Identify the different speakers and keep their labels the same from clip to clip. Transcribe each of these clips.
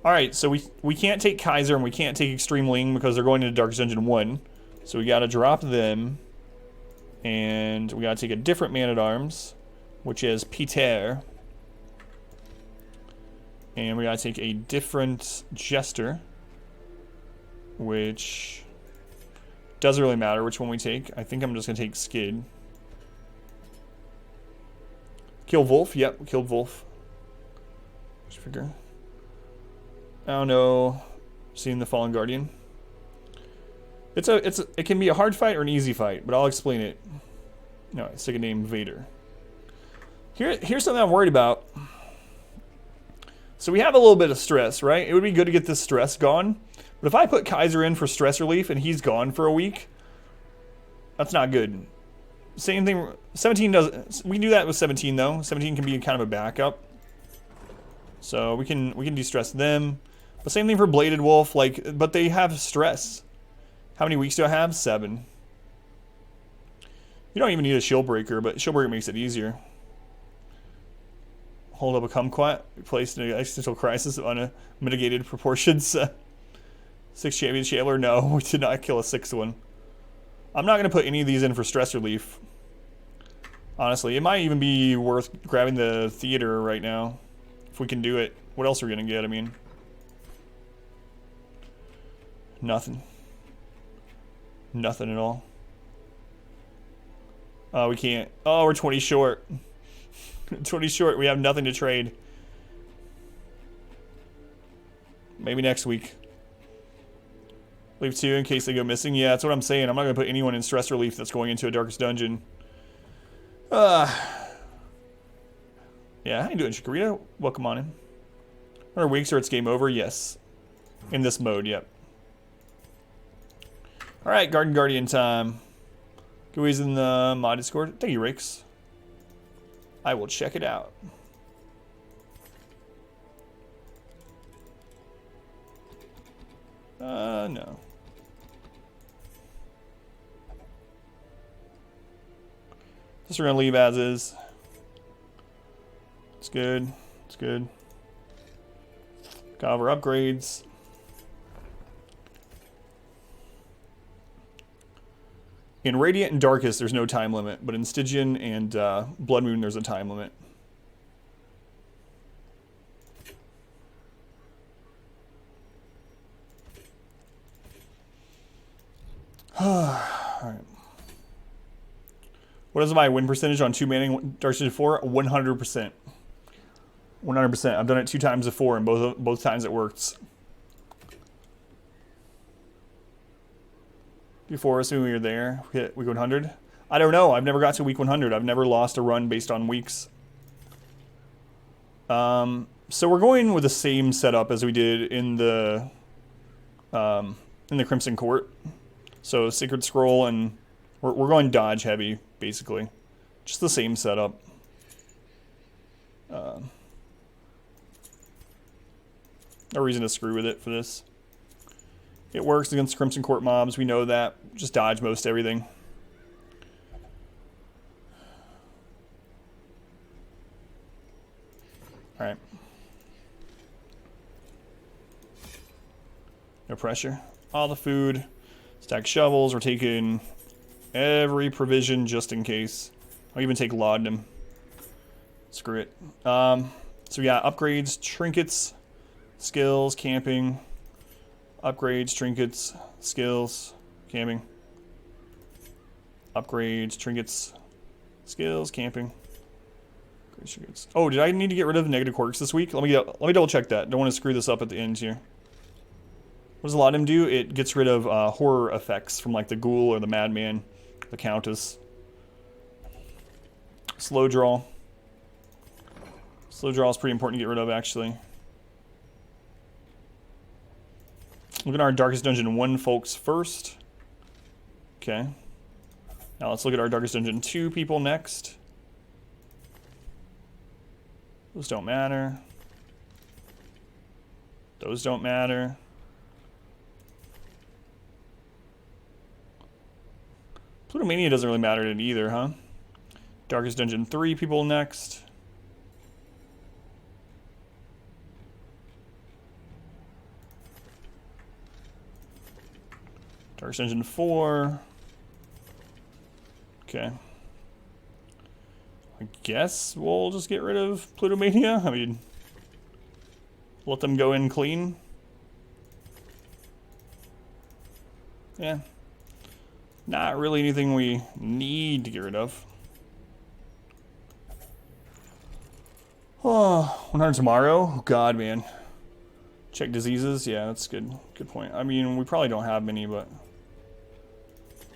Speaker 1: Alright, so we can't take Kaiser and we can't take Extreme Ling because they're going into Darkest Dungeon 1. So we gotta drop them. And we gotta take a different Man-at-Arms, which is Peter. And we gotta take a different Jester, which doesn't really matter which one we take. I think I'm just gonna take Skid. Kill Wolf, yep, killed Wolf. Just figure. I don't know. Seeing the Fallen Guardian. It can be a hard fight or an easy fight, but I'll explain it. No, it's like a name Vader. Here's something I'm worried about. So we have a little bit of stress, right? It would be good to get this stress gone. But if I put Kaiser in for stress relief and he's gone for a week, that's not good. Same thing, 17 does, we can do that with 17 though. 17 can be kind of a backup. So we can de-stress them. But same thing for Bladed Wolf, like, but they have stress. How many weeks do I have? 7. You don't even need a Shield Breaker, but Shield Breaker makes it easier. Hold up a Kumquat, placed in an existential crisis of unmitigated proportions. 6 champion Shambler? No, we did not kill a 6th one. I'm not going to put any of these in for stress relief. Honestly, it might even be worth grabbing the theater right now. If we can do it. What else are we going to get? I mean, nothing. Nothing at all. We can't. Oh, we're 20 short. 20 short. We have nothing to trade. Maybe next week. Leave 2 in case they go missing. Yeah, that's what I'm saying. I'm not going to put anyone in stress relief that's going into a Darkest Dungeon. Yeah, how you doing, Chikorita? Welcome on in. 100 weeks or it's game over? Yes. In this mode, yep. Alright, Garden Guardian time. Gooey's in the mod Discord. Thank you, Rix. I will check it out. No. Just we're gonna leave as is. It's good. It's good. Got our upgrades. In Radiant and Darkest, there's no time limit, but in Stygian and Blood Moon, there's a time limit. Alright. What is my win percentage on 2 manning Darkest Dungeon 4? 100%. 100%. I've done it 2 times before, and both times it works. Before, assuming we were there, we hit week 100. I don't know. I've never got to week 100. I've never lost a run based on weeks. So we're going with the same setup as we did in the Crimson Court. So Sacred Scroll, and we're going dodge heavy, basically. Just the same setup. No reason to screw with it for this. It works against Crimson Court mobs. We know that. Just dodge most everything. Alright. No pressure. All the food. Stack shovels. We're taking every provision just in case. I'll even take laudanum. Screw it. So we got upgrades, trinkets, skills, camping. Upgrades, trinkets, skills, camping. Upgrades, trinkets, skills, camping. Oh, did I need to get rid of negative quirks this week? Let me double check that. Don't want to screw this up at the end here. What does a lot of them do? It gets rid of horror effects from like the ghoul or the madman, the countess. Slow draw. Slow draw is pretty important to get rid of, actually. Look at our Darkest Dungeon 1 folks first. Okay. Now let's look at our Darkest Dungeon 2 people next. Those don't matter. Those don't matter. Plutomania doesn't really matter to either, huh? Darkest Dungeon 3 people next. Darkest Engine 4. Okay. I guess we'll just get rid of Plutomania. I mean, let them go in clean. Yeah. Not really anything we need to get rid of. Oh, 100 tomorrow? Oh, God, man. Check diseases? Yeah, that's good. Good point. I mean, we probably don't have many, but...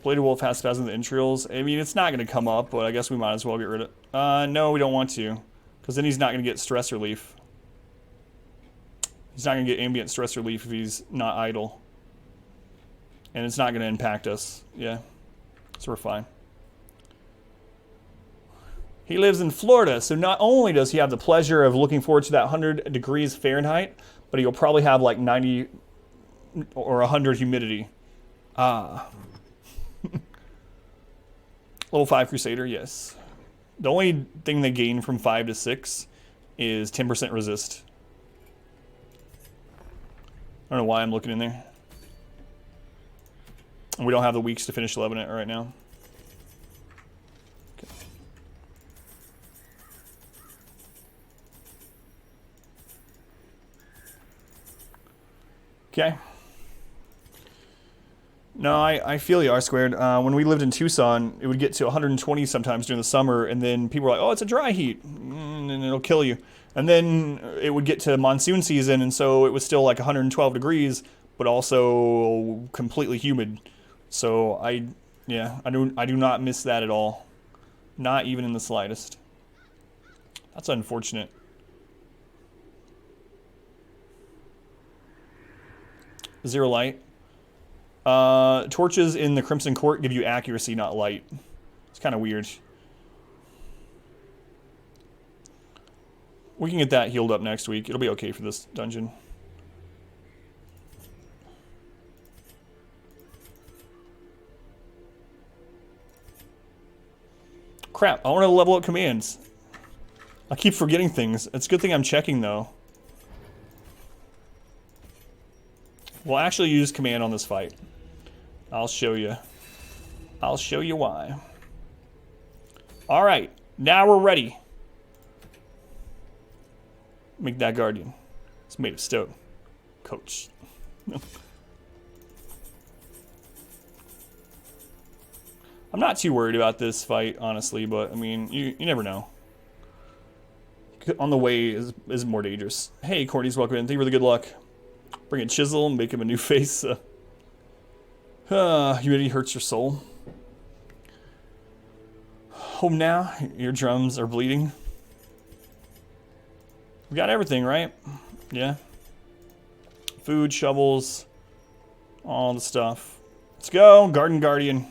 Speaker 1: Bladed Wolf has spasms of the entrails. I mean, it's not going to come up, but I guess we might as well get rid of it. No, we don't want to. Because then he's not going to get stress relief. He's not going to get ambient stress relief if he's not idle. And it's not going to impact us. Yeah. So we're fine. He lives in Florida, so not only does he have the pleasure of looking forward to that 100 degrees Fahrenheit, but he'll probably have like 90 or 100 humidity. Ah. Level 5 Crusader, yes. The only thing they gain from 5 to 6 is 10% resist. I don't know why I'm looking in there. And we don't have the weeks to finish 11 it right now. Okay. No, I feel you, R squared. When we lived in Tucson, it would get to 120 sometimes during the summer, and then people were like, oh, it's a dry heat, and it'll kill you. And then it would get to monsoon season, and so it was still like 112 degrees, but also completely humid. So I do not miss that at all. Not even in the slightest. That's unfortunate. Zero light. Torches in the Crimson Court give you accuracy, not light. It's kind of weird. We can get that healed up next week. It'll be okay for this dungeon. Crap, I want to level up commands. I keep forgetting things. It's a good thing I'm checking, though. We'll actually use command on this fight. I'll show you. I'll show you why. Alright, now we're ready. Make that guardian. It's made of stone. Coach. I'm not too worried about this fight, honestly, but I mean, you never know. On the way is more dangerous. Hey, Courtney's welcome in. Thank you for the good luck. Bring a chisel and make him a new face. Humidity hurts your soul. Home now. Your drums are bleeding. We got everything, right? Yeah. Food, shovels, all the stuff. Let's go, Garden Guardian.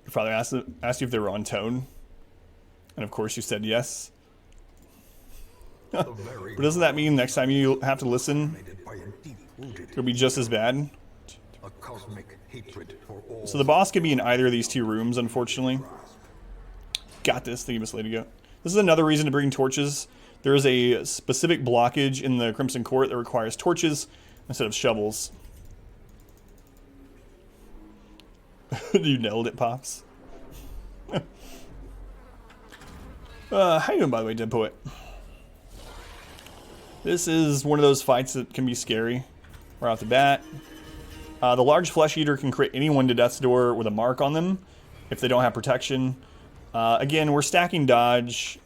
Speaker 1: Your father asked you if they were on tone, and of course you said yes. But doesn't that mean next time you have to listen, it'll be just as bad? So the boss could be in either of these two rooms, unfortunately. Got this. Thank you, Miss Lady Goat. This is another reason to bring torches. There is a specific blockage in the Crimson Court that requires torches instead of shovels. You nailed it, Pops. How you doing, by the way, Dead Poet? This is one of those fights that can be scary right off the bat. The large flesh eater can crit anyone to death's door with a mark on them if they don't have protection. Again, we're stacking dodge.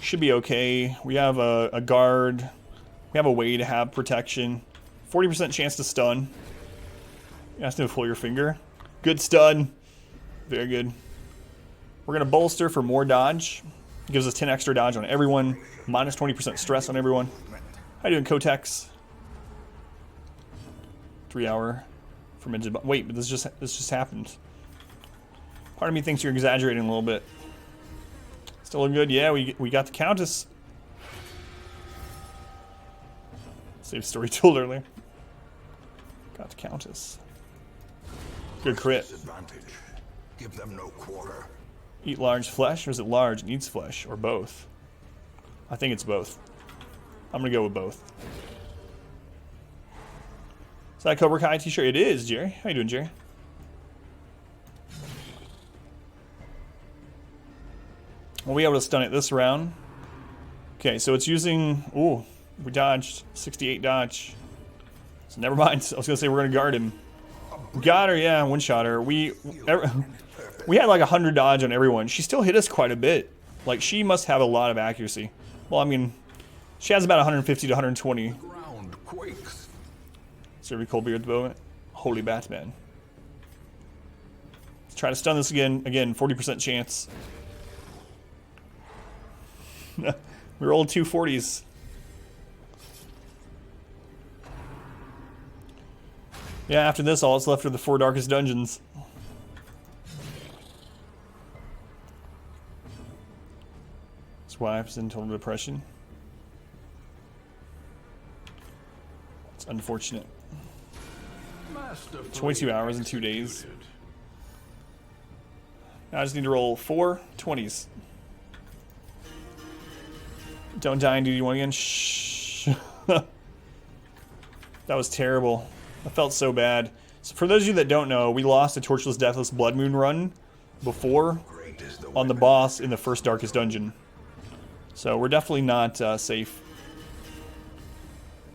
Speaker 1: Should be okay. We have a guard. We have a way to have protection. 40% chance to stun. You have to pull your finger. Good stun. Very good. We're going to bolster for more dodge. It gives us 10 extra dodge on everyone. Minus 20% stress on everyone. How you doing, Kotex? 3 hour for mid. Wait, but this just happened. Part of me thinks you're exaggerating a little bit. Still looking good. Yeah, we got the Countess. Save story told earlier. Got the Countess. Good crit.
Speaker 2: Give them no quarter.
Speaker 1: Eat large flesh, or is it large and eats flesh, or both? I think it's both. I'm gonna go with both. Is that a Cobra Kai t-shirt? It is, Jerry. How you doing, Jerry? We'll be able to stun it this round. Okay, so it's using... Ooh, we dodged. 68 dodge. So never mind. I was gonna say we're gonna guard him. Got her, yeah, one-shot her. We had like 100 dodge on everyone. She still hit us quite a bit. Like, she must have a lot of accuracy. Well, I mean, she has about 150 to 120.
Speaker 2: Ground quakes.
Speaker 1: Serve cold beer at the moment. Holy Batman. Let's try to stun this again. Again, 40% chance. We rolled 2 40s. Yeah, after this, all that's left are the 4 darkest dungeons. His wife's in total depression. It's unfortunate. 22 hours and 2 days. Now I just need to roll 4 20s. Don't die in duty 1 again. Shh. That was terrible. I felt so bad. So for those of you that don't know, we lost a Torchless, Deathless, BLOODMOON run before on the boss in the first Darkest Dungeon. So we're definitely not safe.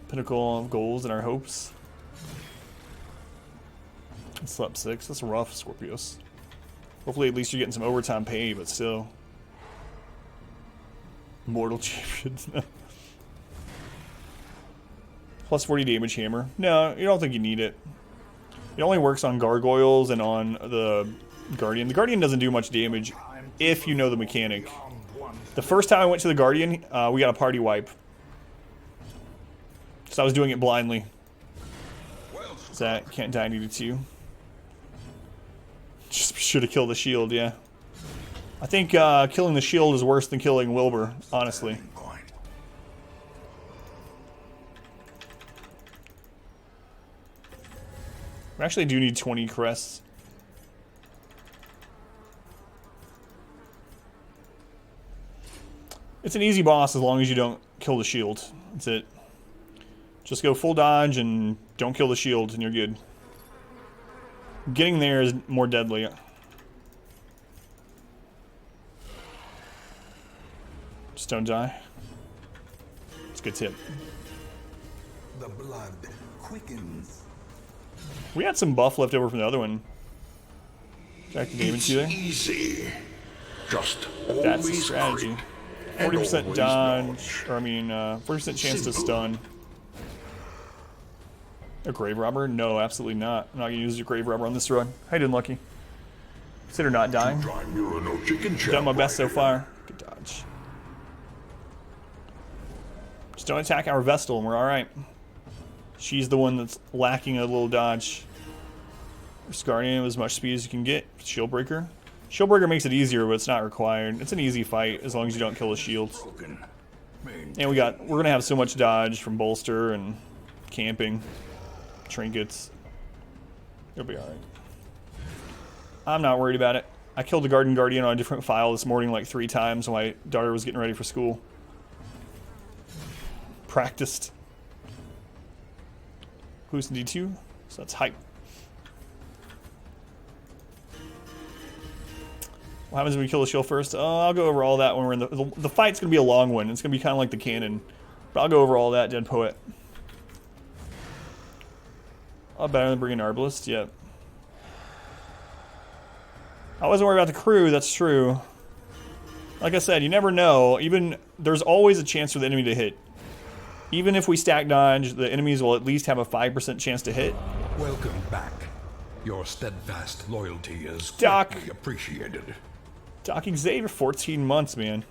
Speaker 1: Pinnacle of goals and our hopes. Slept 6. That's rough, Scorpios. Hopefully at least you're getting some overtime pay, but still. Mortal champions. Plus 40 damage hammer. No, you don't think you need it. It only works on gargoyles and on the Guardian. The Guardian doesn't do much damage if you know the mechanic. The first time I went to the Guardian, we got a party wipe. So I was doing it blindly. Zach can't die, needed to. Just should have killed the shield, yeah. I think killing the shield is worse than killing Wilbur, honestly. We actually do need 20 crests. It's an easy boss as long as you don't kill the shield. That's it. Just go full dodge and don't kill the shield and you're good. Getting there is more deadly. Just don't die. It's a good tip.
Speaker 2: The blood quickens.
Speaker 1: We had some buff left over from the other one. Jack the damage you there.
Speaker 2: Easy. Just
Speaker 1: That's the strategy. 40% dodge, or I mean, 40% chance to stun. A grave robber? No, absolutely not. I'm not gonna use your grave robber on this run. How you doing, Lucky? Consider not dying. Done my best so far. Good dodge. Just don't attack our Vestal and we're alright. She's the one that's lacking a little dodge. Guardian with as much speed as you can get. Shieldbreaker. Shieldbreaker makes it easier, but it's not required. It's an easy fight as long as you don't kill the shields. And we're gonna have so much dodge from bolster and camping, trinkets. It'll be alright. I'm not worried about it. I killed the Guardian on a different file this morning like 3 times when my daughter was getting ready for school. Practiced. Who's in D2? So that's hype. What happens when we kill the shield first? I'll go over all that when we're in the fight's gonna be a long one. It's gonna be kind of like the cannon, but I'll go over all that. Dead Poet. Oh, better than bringing Arbalist. Yep. I wasn't worried about the crew. That's true. Like I said, you never know. Even there's always a chance for the enemy to hit. Even if we stack dodge, the enemies will at least have a 5% chance to hit.
Speaker 2: Welcome back. Your steadfast loyalty is
Speaker 1: Doc.
Speaker 2: greatly appreciated.
Speaker 1: Doc Xavier, 14 months, man.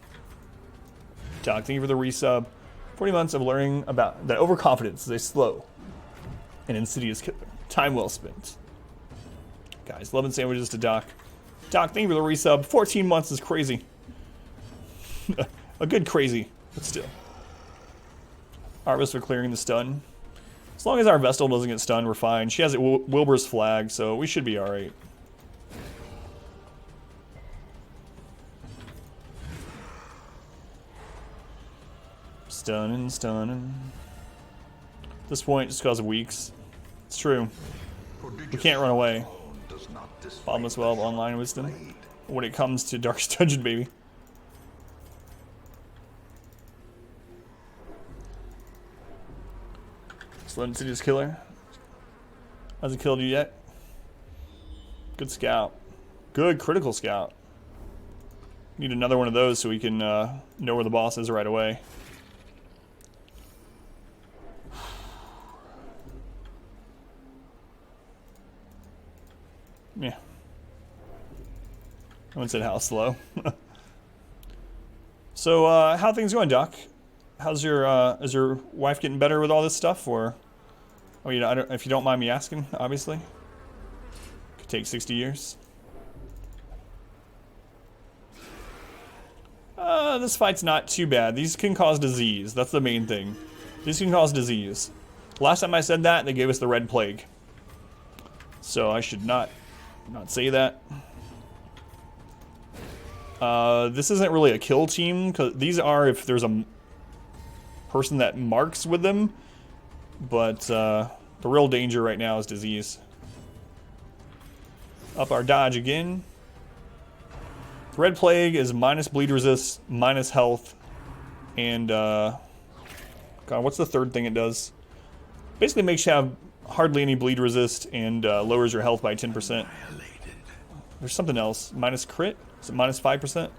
Speaker 1: Doc, thank you for the resub. 40 months of learning about that overconfidence is a slow and insidious killer. Time well spent. Guys, 11 sandwiches to Doc. Doc, thank you for the resub. 14 months is crazy. A good crazy, but still. Harvest for clearing the stun. As long as our Vestal doesn't get stunned, we're fine. She has Wilbur's flag, so we should be alright. Stunning, stunning. At this point, just because of weeks. It's true. We can't run away. Bottomless Well, online wisdom. When it comes to Darkest Dungeon, baby. Slow Insidious Killer. Hasn't killed you yet. Good scout. Good critical scout. Need another one of those so we can know where the boss is right away. Yeah. I wouldn't say how slow. So, how are things going, Doc? How's your, is your wife getting better with all this stuff, or? Oh, you know, I don't, if you don't mind me asking, obviously. Could take 60 years. This fight's not too bad. These can cause disease. That's the main thing. These can cause disease. Last time I said that, they gave us the Red Plague. So I should not say that. This isn't really a kill team, because these are if there's a person that marks with them. But the real danger right now is disease. Up our dodge again. Red Plague is minus bleed resist, minus health, and God, what's the third thing it does? Basically makes you have hardly any bleed resist and lowers your health by 10%. There's something else. Minus crit? Is it minus 5%?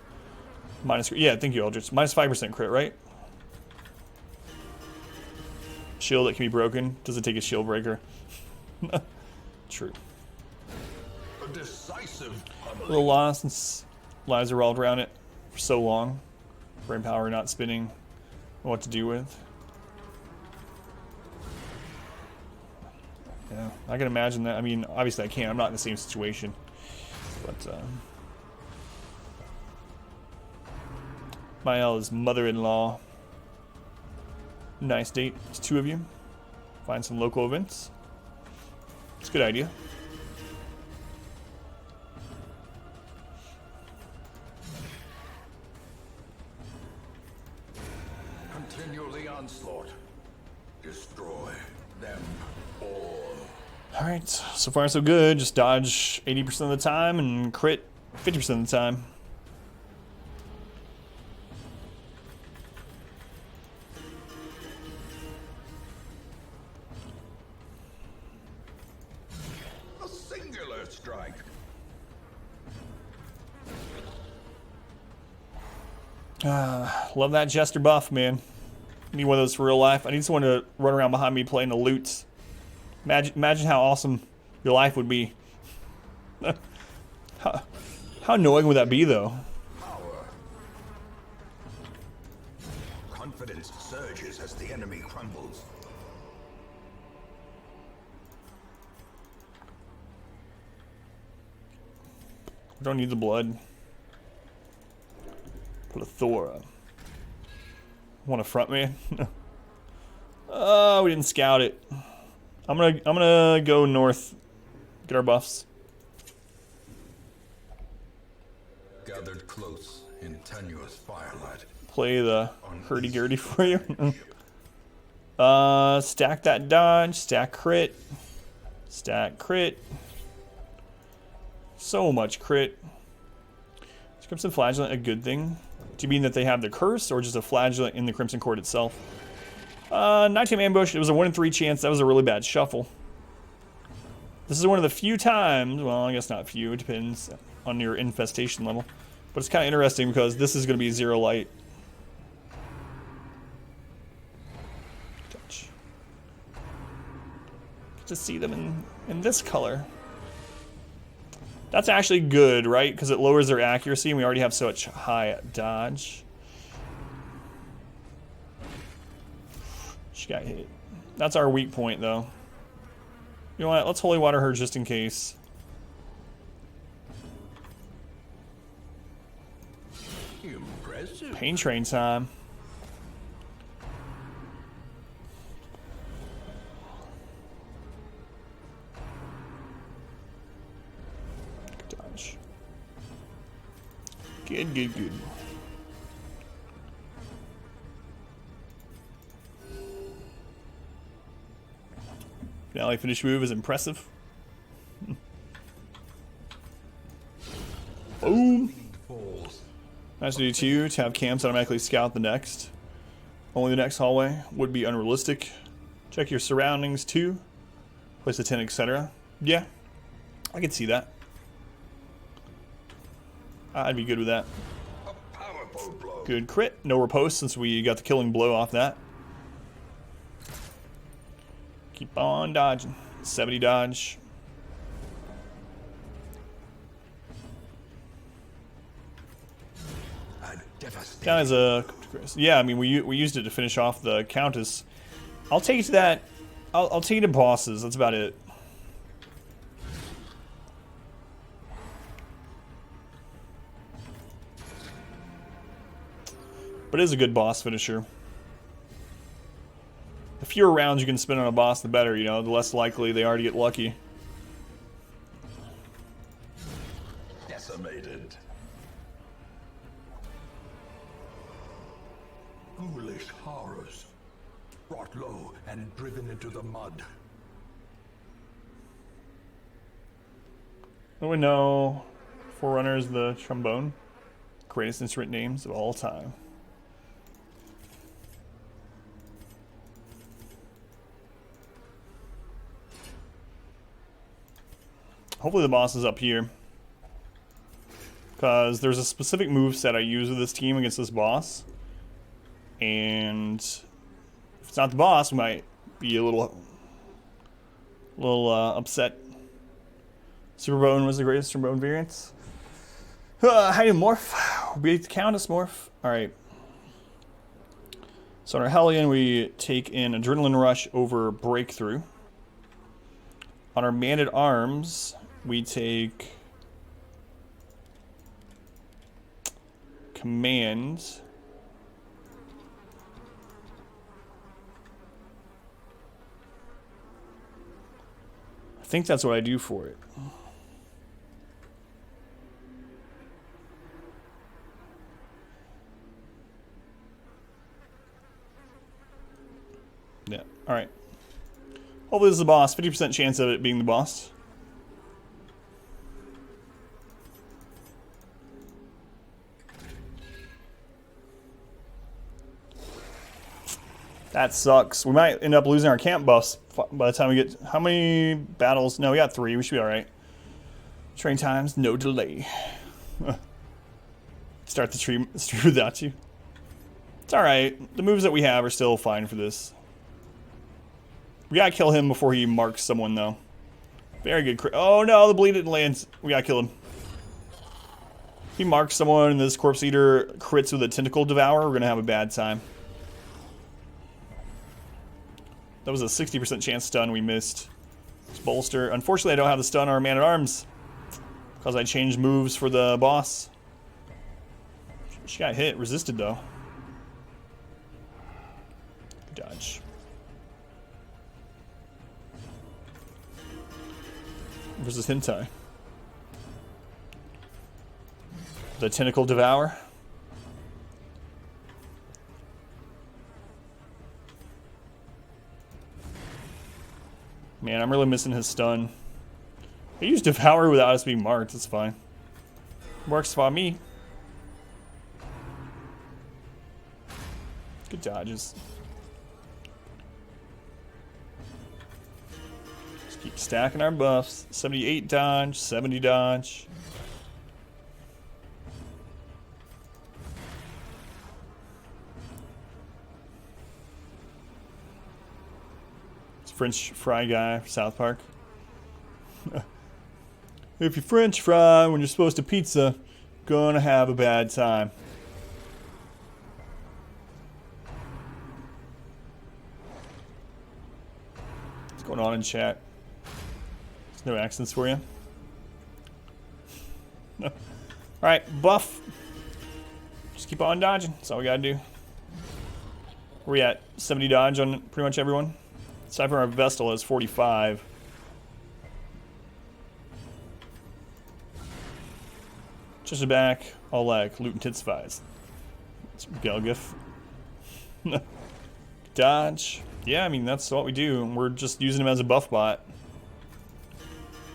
Speaker 1: Minus, yeah, thank you, Eldritch. Minus 5% crit, right? Shield that can be broken. Does it take a shield breaker? True.
Speaker 2: A decisive
Speaker 1: A little lost since lives are rolled around it for so long. Brain power not spinning. What to do with. Yeah, I can imagine that. I mean, obviously I can't. I'm not in the same situation. But, Mael is mother-in-law. Nice date. It's two of you. Find some local events. It's a good idea.
Speaker 2: continually onslaught. Destroy them all.
Speaker 1: Alright, so far so good. Just dodge 80% of the time and crit 50% of the time.
Speaker 2: A singular strike.
Speaker 1: Love that Jester buff, man. Need one of those for real life. I need someone to run around behind me playing the lutes. Imagine how awesome your life would be. How annoying would that be, though?
Speaker 2: Power. Confidence surges as the enemy crumbles.
Speaker 1: We don't need the blood. Plethora. Want a front man? Oh, we didn't scout it. I'm gonna go north. Get our buffs.
Speaker 2: Gathered close in tenuous firelight.
Speaker 1: Play the hurdy-gurdy for you. Stack that dodge. Stack crit. Stack crit. So much crit. Is Crimson Flagellant a good thing? Do you mean that they have the curse, or just a flagellant in the Crimson Court itself? Nighttime Ambush, it was a 1 in 3 chance. That was a really bad shuffle. This is one of the few times, well, I guess not few, it depends on your infestation level. But it's kind of interesting because this is going to be 0 light. Touch. Get to see them in this color. That's actually good, right? Because it lowers their accuracy, and we already have such high dodge. She got hit. That's our weak point, though. You know what? Let's Holy Water her just in case.
Speaker 2: Impressive.
Speaker 1: Pain Train time. Dodge. Good, good, good. Finale finish move is impressive. Boom. Nice to do too. To have camps automatically scout the next. Only the next hallway would be unrealistic. Check your surroundings too. Place a 10, etc. Yeah, I can see that. I'd be good with that. Good crit. No riposte since we got the killing blow off that. Keep on dodging. 70 dodge. Count as a... Yeah, I mean, we used it to finish off the Countess. I'll take it to that... I'll take it to bosses. That's about it. But it is a good boss finisher. The fewer rounds you can spend on a boss, the better, you know, the less likely they are to get lucky.
Speaker 2: Decimated. Foolish horrors. Brought low and driven into the mud.
Speaker 1: Oh, we know. Forerunner's the trombone. Greatest instrument names of all time. Hopefully the boss is up here. Because there's a specific move set I use with this team against this boss. And if it's not the boss, we might be a little upset. Superbone was the greatest trombone variants. How do you morph? Beat the Countess morph. Alright. So on our Hellion, we take in Adrenaline Rush over Breakthrough. On our Man-at-Arms, we take Command. I think that's what I do for it. Yeah, alright. Hopefully this is the boss. 50% chance of it being the boss. That sucks. We might end up losing our camp buffs by the time we get... How many battles? No, we got 3. We should be alright. Train times, no delay. Start the stream without you. It's alright. The moves that we have are still fine for this. We gotta kill him before he marks someone, though. Very good crit. Oh no, the bleed didn't land. We gotta kill him. If he marks someone and this Corpse Eater crits with a Tentacle Devourer, we're gonna have a bad time. That was a 60% chance stun we missed. Let's bolster. Unfortunately, I don't have the stun on our Man-at-Arms. Because I changed moves for the boss. She got hit. Resisted, though. Good dodge. Versus Hentai. The Tentacle Devour. Man, I'm really missing his stun. He used Devour without us being marked. It's fine. Works for me. Good dodges. Just keep stacking our buffs. 78 dodge, 70 dodge. French fry guy, South Park. If you French fry when you're supposed to pizza, gonna have a bad time. What's going on in chat? There's no accents for you. No. Alright, buff. Just keep on dodging. That's all we gotta do. Where we at? 70 dodge on pretty much everyone. Aside from our Vestal has 45. Just back, all like loot and intensifies. It's Gelgif. Dodge. Yeah, I mean, that's what we do. We're just using him as a buff bot.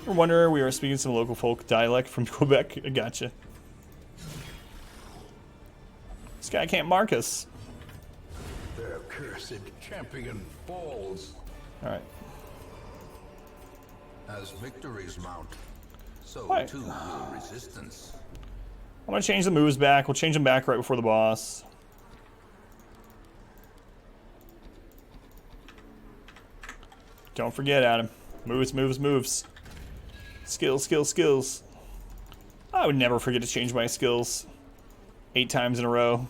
Speaker 1: For Wonder, we are speaking some local folk dialect from Quebec. I gotcha. This guy can't mark us.
Speaker 2: Their cursed champion falls.
Speaker 1: Alright.
Speaker 2: As victories mount, so
Speaker 1: Right.
Speaker 2: too will resistance.
Speaker 1: I'm gonna change the moves back. We'll change them back right before the boss. Don't forget, Adam. Moves, moves, moves. Skills, skills, skills. I would never forget to change my skills. 8 times in a row.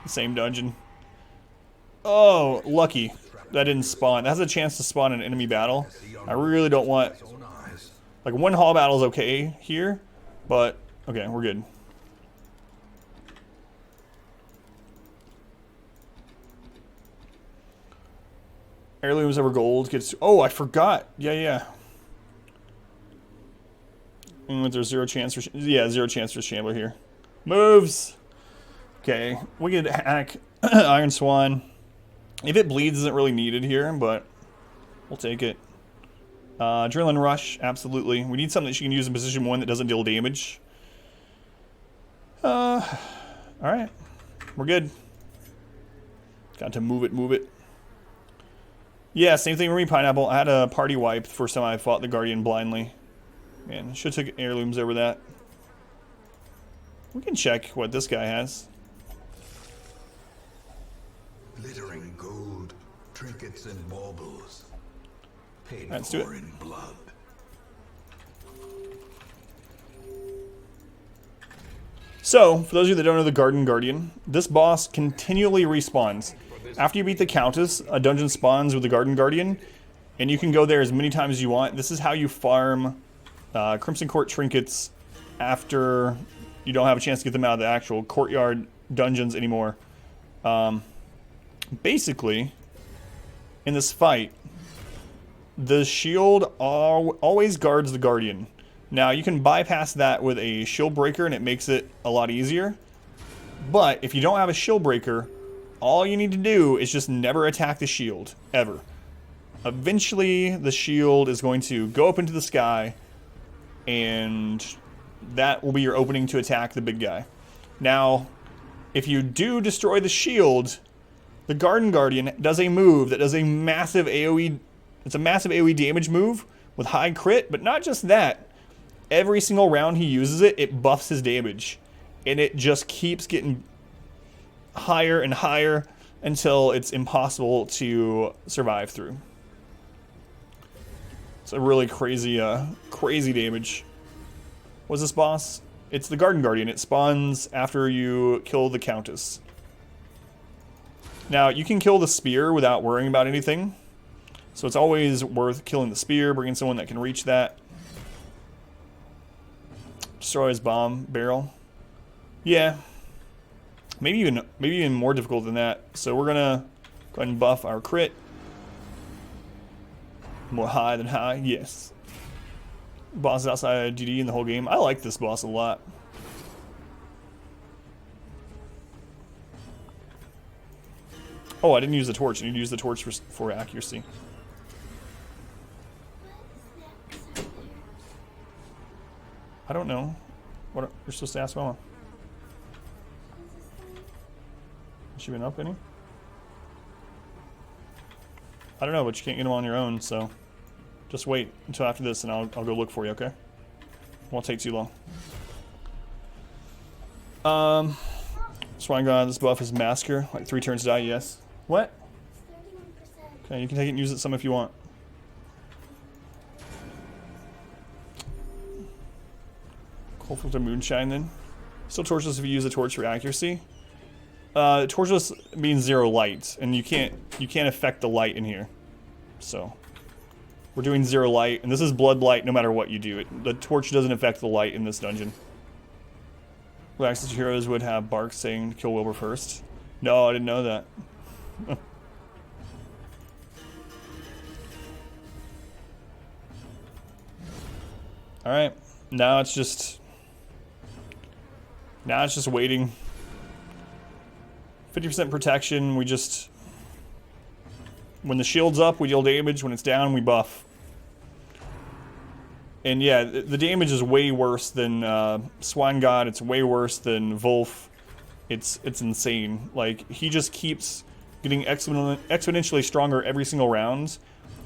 Speaker 1: The same dungeon. Oh, lucky. That didn't spawn. That has a chance to spawn an enemy battle. I really don't want... Like, one hall battle is okay here, but... Okay, we're good. Heirlooms over gold gets... Oh, I forgot. Yeah. And there's 0 chance for... Yeah, 0 chance for Shambler here. Moves! Okay, we could hack Iron Swan. If it bleeds, isn't really needed here, but we'll take it. Adrenaline Rush, absolutely. We need something that she can use in position 1 that doesn't deal damage. Alright. We're good. Got to move it. Yeah, same thing for me, Pineapple. I had a party wipe the first time I fought the Guardian blindly. Man, should have took heirlooms over that. We can check what this guy has.
Speaker 2: Glittering gold, trinkets and baubles. Paid
Speaker 1: Let's do
Speaker 2: for
Speaker 1: it.
Speaker 2: in blood.
Speaker 1: So, for those of you that don't know the Garden Guardian, this boss continually respawns. After you beat the Countess, a dungeon spawns with the Garden Guardian, and you can go there as many times as you want. This is how you farm Crimson Court trinkets after you don't have a chance to get them out of the actual courtyard dungeons anymore. Basically, in this fight, the shield always guards the Guardian. Now, you can bypass that with a shield breaker, and it makes it a lot easier. But if you don't have a shield breaker, all you need to do is just never attack the shield, ever. Eventually, the shield is going to go up into the sky, and that will be your opening to attack the big guy. Now, if you do destroy the shield, the Garden Guardian does a move that does a massive AoE. It's a massive AoE damage move with high crit, but not just that. Every single round he uses it, it buffs his damage. And it just keeps getting higher and higher until it's impossible to survive through. It's a really crazy, crazy damage. What's this boss? It's the Garden Guardian. It spawns after you kill the Countess. Now, you can kill the spear without worrying about anything. So it's always worth killing the spear, bringing someone that can reach that. Destroy his bomb barrel. Yeah. Maybe even more difficult than that. So we're gonna go ahead and buff our crit. More high than high, yes. Boss is outside GD in the whole game. I like this boss a lot. Oh, I didn't use the torch. I need to use the torch for accuracy. I don't know. What you're supposed to ask Mama? Has she been up any? I don't know, but you can't get them on your own, so just wait until after this and I'll go look for you, okay? Won't take too long. Swine God, this buff is Massacre. Like 3 turns to die, yes. What? Okay, you can take it and use it some if you want. Cold filter moonshine then. Still torchless if you use the torch for accuracy. Torchless means 0 light, and you can't affect the light in here. So we're doing 0 light, and this is blood light no matter what you do. The torch doesn't affect the light in this dungeon. Access heroes would have Bark saying kill Wilbur first. No, I didn't know that. Alright. Now it's just waiting. 50% protection, we just When the shield's up, we deal damage. When it's down, we buff. And yeah, the damage is way worse than Swine God. It's way worse than Wolf. It's insane. Like, he just keeps getting exponentially stronger every single round.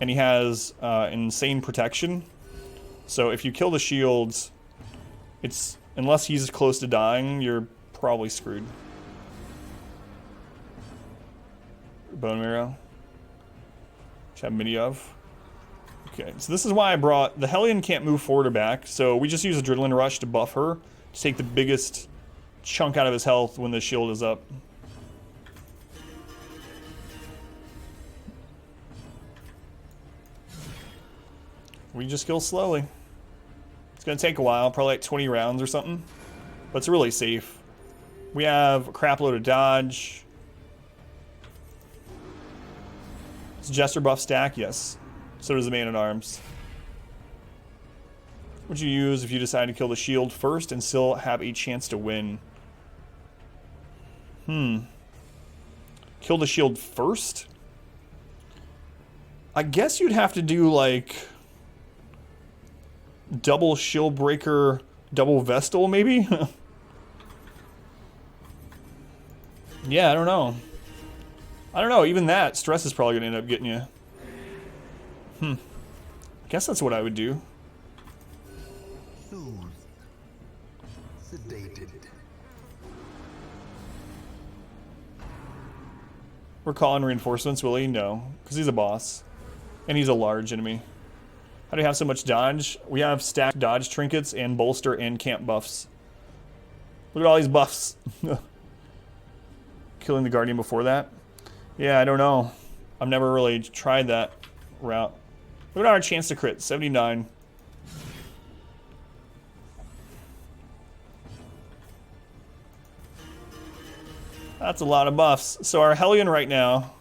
Speaker 1: And he has insane protection. So if you kill the shields, it's... Unless he's close to dying, you're probably screwed. Bone Marrow. Which I have many of. Okay, so this is why I brought... The Hellion can't move forward or back, so we just use Adrenaline Rush to buff her. To take the biggest chunk out of his health when the shield is up. We just kill slowly. It's going to take a while, probably like 20 rounds or something. But it's really safe. We have a crap load of dodge. Does Jester buff stack? Yes. So does the Man-at-Arms. What would you use if you decide to kill the shield first and still have a chance to win? Kill the shield first? I guess you'd have to do like... double shield breaker, double Vestal, maybe? Yeah, I don't know. I don't know, even that, stress is probably going to end up getting you. I guess that's what I would do.
Speaker 2: Soothed. Sedated.
Speaker 1: We're calling reinforcements, will he? No, because he's a boss. And he's a large enemy. How do you have so much dodge? We have stacked dodge trinkets and bolster and camp buffs. Look at all these buffs. Killing the Guardian before that? Yeah, I don't know. I've never really tried that route. Look at our chance to crit, 79. That's a lot of buffs. So our Hellion right now...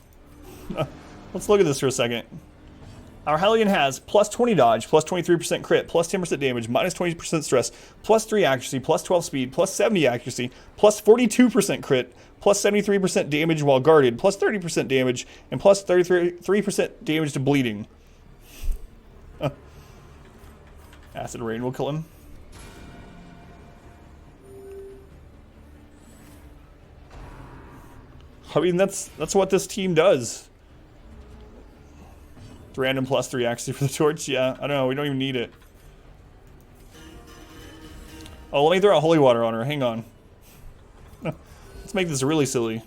Speaker 1: Let's look at this for a second. Our Hellion has plus 20 dodge, plus 23% crit, plus 10% damage, minus 20% stress, plus 3 accuracy, plus 12 speed, plus 70 accuracy, plus 42% crit, plus 73% damage while guarded, plus 30% damage, and plus 33% damage to bleeding. Acid Rain will kill him. I mean, that's what this team does. Random plus 3 accuracy for the torch. Yeah, I don't know. We don't even need it. Oh, let me throw a holy water on her. Hang on. Let's make this really silly.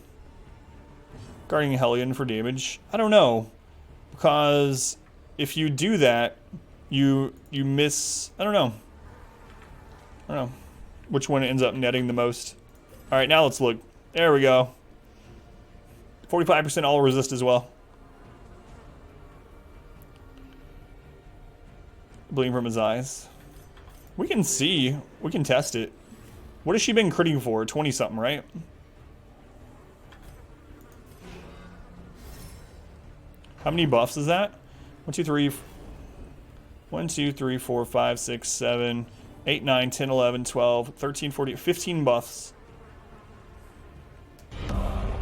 Speaker 1: Guarding Hellion for damage. I don't know. Because if you do that, you miss... I don't know. I don't know. Which one ends up netting the most. Alright, now let's look. There we go. 45% all resist as well. Bleeding from his eyes. We can see. We can test it. What has she been critting for? 20-something, right? How many buffs is that? 1, 2, 3... 1, 2, 3, 4, 5, 6, 7, 8, 9, 10, 11, 12, 13, 14, 15 buffs.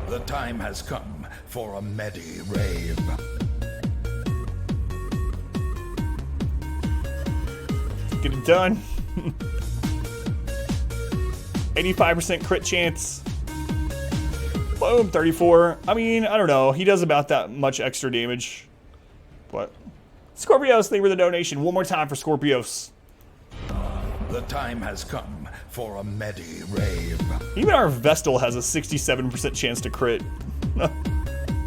Speaker 2: The time has come for a Medi rave.
Speaker 1: Get it done. 85% crit chance. Boom, 34. I mean, I don't know. He does about that much extra damage. But Scorpios, thank you for the donation. One more time for Scorpios.
Speaker 2: The time has come for a Medi rave.
Speaker 1: Even our Vestal has a 67% chance to crit.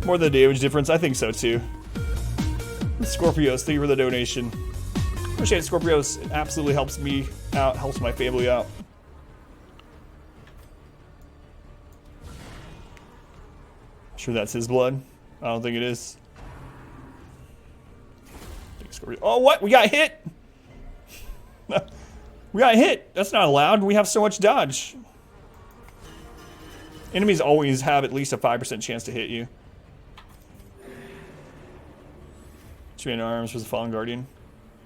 Speaker 1: More than the damage difference. I think so too. Scorpios, thank you for the donation. Appreciate it, Scorpios. It absolutely helps me out, helps my family out. Sure that's his blood? I don't think it is. Oh, what? We got hit! We got hit! That's not allowed. We have so much dodge. Enemies always have at least a 5% chance to hit you. Man-at-Arms was the Fallen Guardian.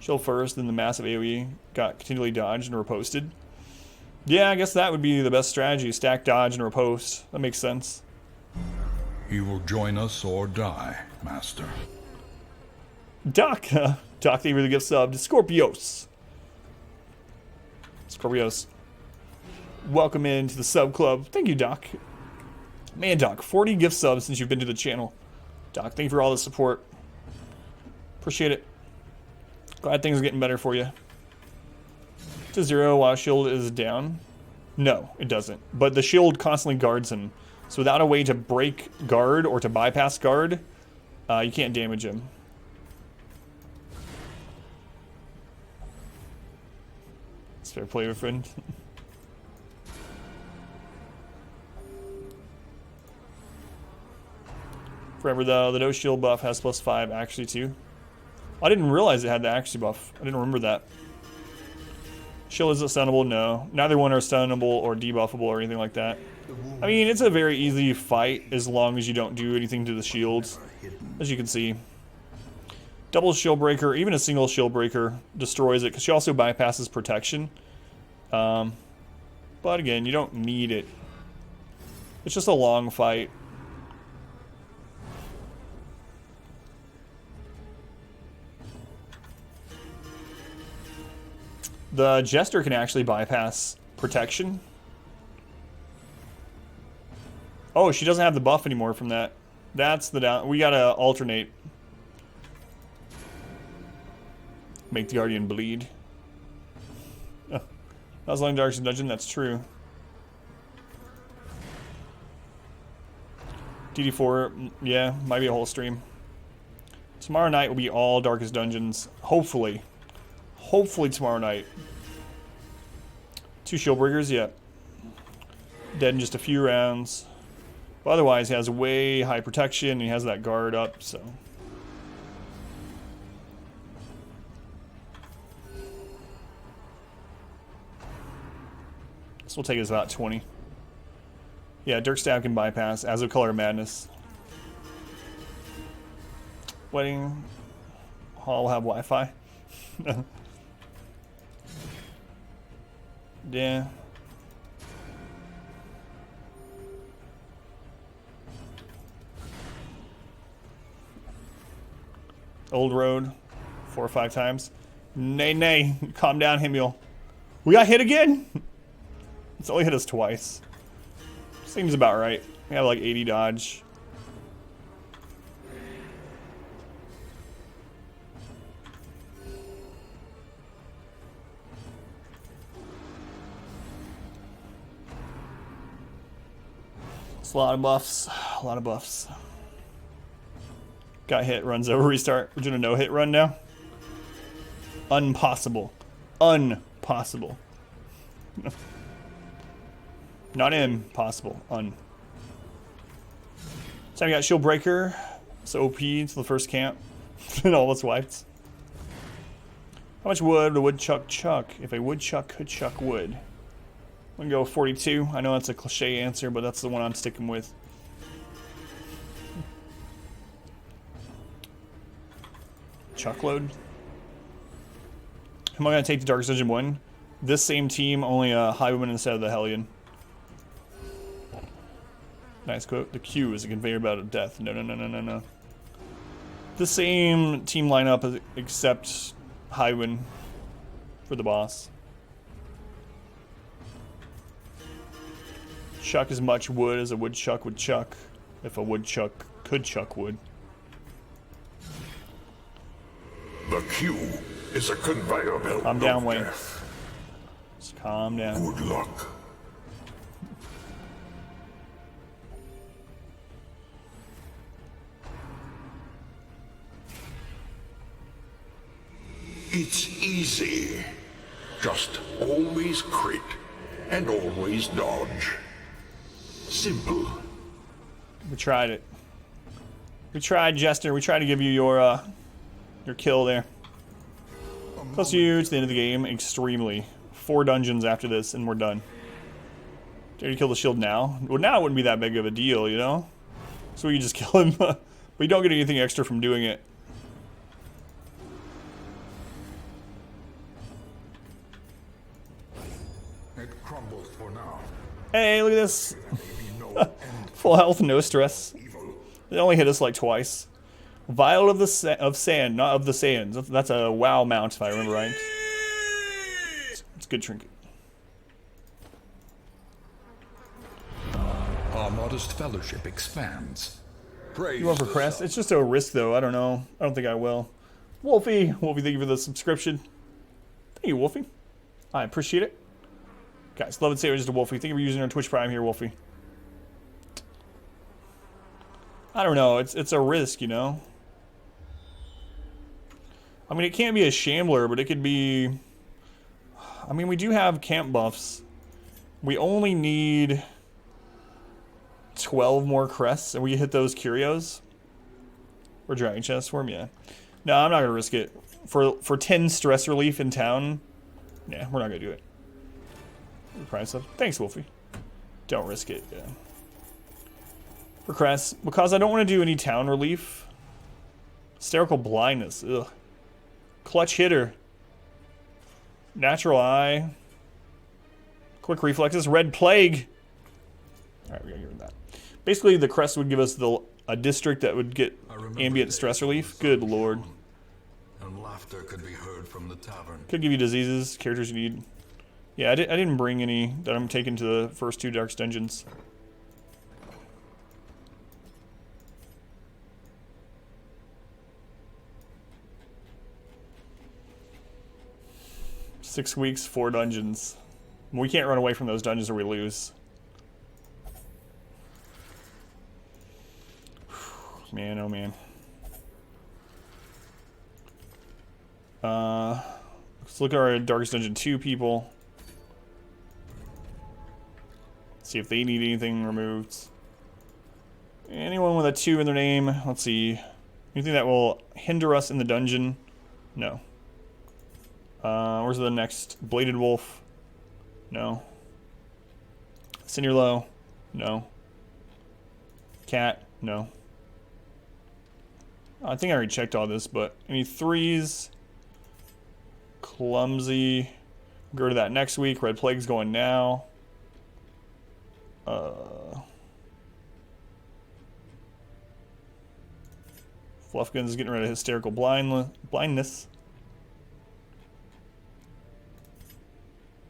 Speaker 1: Shield first, then the massive AoE got continually dodged and riposted. Yeah, I guess that would be the best strategy. Stack dodge and riposte. That makes sense.
Speaker 2: He will join us or die, Master.
Speaker 1: Doc, Doc, they really give sub to Scorpios. Scorpios, welcome into the sub club. Thank you, Doc. Man, Doc, 40 gift subs since you've been to the channel. Doc, thank you for all the support. Appreciate it. Glad things are getting better for you. To 0 while shield is down. No, it doesn't. But the shield constantly guards him. So without a way to break guard or to bypass guard, you can't damage him. It's fair play, my friend. Forever though, the no shield buff has +5 actually too. I didn't realize it had the accuracy buff. I didn't remember that. Shield isn't stunnable? No. Neither one are stunnable or debuffable or anything like that. I mean, it's a very easy fight as long as you don't do anything to the shields, as you can see. Double shield breaker, even a single shield breaker destroys it because she also bypasses protection. But again, you don't need it. It's just a long fight. The Jester can actually bypass protection. Oh, she doesn't have the buff anymore from that. That's the down. We gotta alternate. Make the Guardian bleed. Oh, that was long darkest dungeon. That's true. DD4, yeah, might be a whole stream. Tomorrow night will be all darkest dungeons. Hopefully. Hopefully tomorrow night. 2 shield breakers, yeah. Dead in just a few rounds. But otherwise, he has way high protection, and he has that guard up, so. This will take us about 20. Yeah, Dirk Stab can bypass, as of Color of Madness. Wedding Hall will have Wi-Fi. Yeah. Old road 4 or 5 times. Nay, nay. Calm down, Himul. We got hit again? It's only hit us twice. Seems about right. We have like 80 dodge. It's a lot of buffs. A lot of buffs. Got hit, runs over, restart. We're doing a no-hit run now. Unpossible. Unpossible. Not impossible. Un. So we got Shield Breaker. It's OP to the first camp. And all its wiped. How much wood would a woodchuck chuck if a woodchuck could chuck wood? I'm gonna go 42. I know that's a cliche answer, but that's the one I'm sticking with. Chuckload. Who am I gonna take to Darkest Dungeon 1? This same team, only a Highwayman instead of the Hellion. Nice quote. The Q is a conveyor belt of death. No, no, no, no, no, no. The same team lineup except Highwayman for the boss. Chuck as much wood as a woodchuck would chuck, if a woodchuck could chuck wood.
Speaker 2: The Q is a conveyor belt.
Speaker 1: Calm down, Wayne. Just calm down.
Speaker 2: Good luck. It's easy. Just always crit and always dodge. Simple.
Speaker 1: We tried it. We tried, Jester. We tried to give you your kill there. Close you to the end of the game. Extremely. 4 dungeons after this, and we're done. Dare you kill the shield now? Well, now it wouldn't be that big of a deal, you know? So we can just kill him. But you don't get anything extra from doing it.
Speaker 2: It crumbles for now.
Speaker 1: Hey, look at this.
Speaker 2: No end.
Speaker 1: Full health, no stress.
Speaker 2: Evil
Speaker 1: It only hit us like twice. Vial of the sand, not of the sands. That's a WoW mount, if I remember right. It's a good trinket.
Speaker 2: Our modest fellowship expands. Praise
Speaker 1: You want for
Speaker 2: the
Speaker 1: crest?
Speaker 2: sun.
Speaker 1: It's just a risk, though. I don't know. I don't think I will. Wolfie, thank you for the subscription. Thank you, Wolfie. I appreciate it. Guys, love and say it was just a Wolfie. Thank you for using our Twitch Prime here, Wolfie. I don't know. It's a risk, you know. I mean, it can't be a Shambler, but it could be. I mean, we do have camp buffs. We only need 12 more crests, and we hit those curios. Or dragon chest for 'em, yeah. No, I'm not gonna risk it for 10 stress relief in town. Yeah, we're not gonna do it. Price up. Thanks, Wolfie. Don't risk it. Yeah. For crests, because I don't want to do any town relief. Hysterical blindness. Ugh. Clutch hitter. Natural eye. Quick reflexes. Red plague. Alright, we gotta give it that. Basically, the crest would give us a district that would get ambient stress relief. Good lord.
Speaker 2: And laughter could be heard from the tavern.
Speaker 1: Could give you diseases, characters you need. Yeah, I didn't bring any that I'm taking to the first 2 Dark Dungeons. Six weeks, 4 dungeons. We can't run away from those dungeons or we lose. Man, oh man. Let's look at our Darkest Dungeon 2 people. See if they need anything removed. Anyone with a 2 in their name. Let's see. Anything that will hinder us in the dungeon? No. Where's the next? Bladed Wolf? No. Sinurlow? No. Cat? No. I think I already checked all this, but any 3s? Clumsy. Go to that next week. Red Plague's going now. Fluffgun's getting rid of hysterical blindness.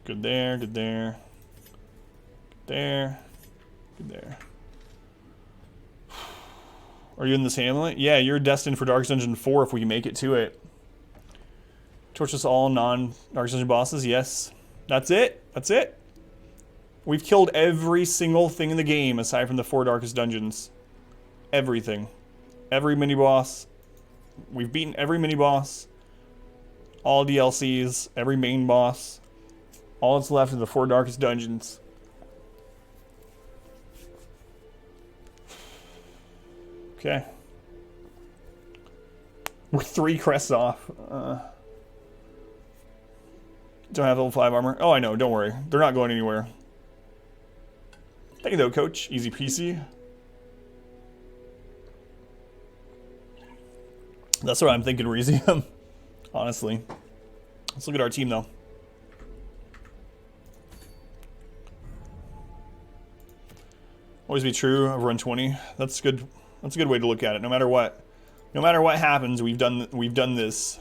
Speaker 1: Good there, good there. Good there. Good there. Are you in this hamlet? Yeah, you're destined for Dark Dungeon 4 if we make it to it. Torchless all non-Dark Dungeon bosses, yes. That's it. That's it. We've killed every single thing in the game aside from the 4 Darkest Dungeons. Everything. Every mini-boss. We've beaten every mini-boss. All DLCs. Every main boss. All that's left are the 4 Darkest Dungeons. Okay. We're 3 crests off. Don't have level 5 armor. Oh, I know. Don't worry. They're not going anywhere. Thank you, though, Coach. Easy peasy. That's what I'm thinking, Reezy. Honestly. Let's look at our team, though. Always be true of run 20. That's good. That's a good way to look at it. No matter what. No matter what happens, we've done this. We've done this.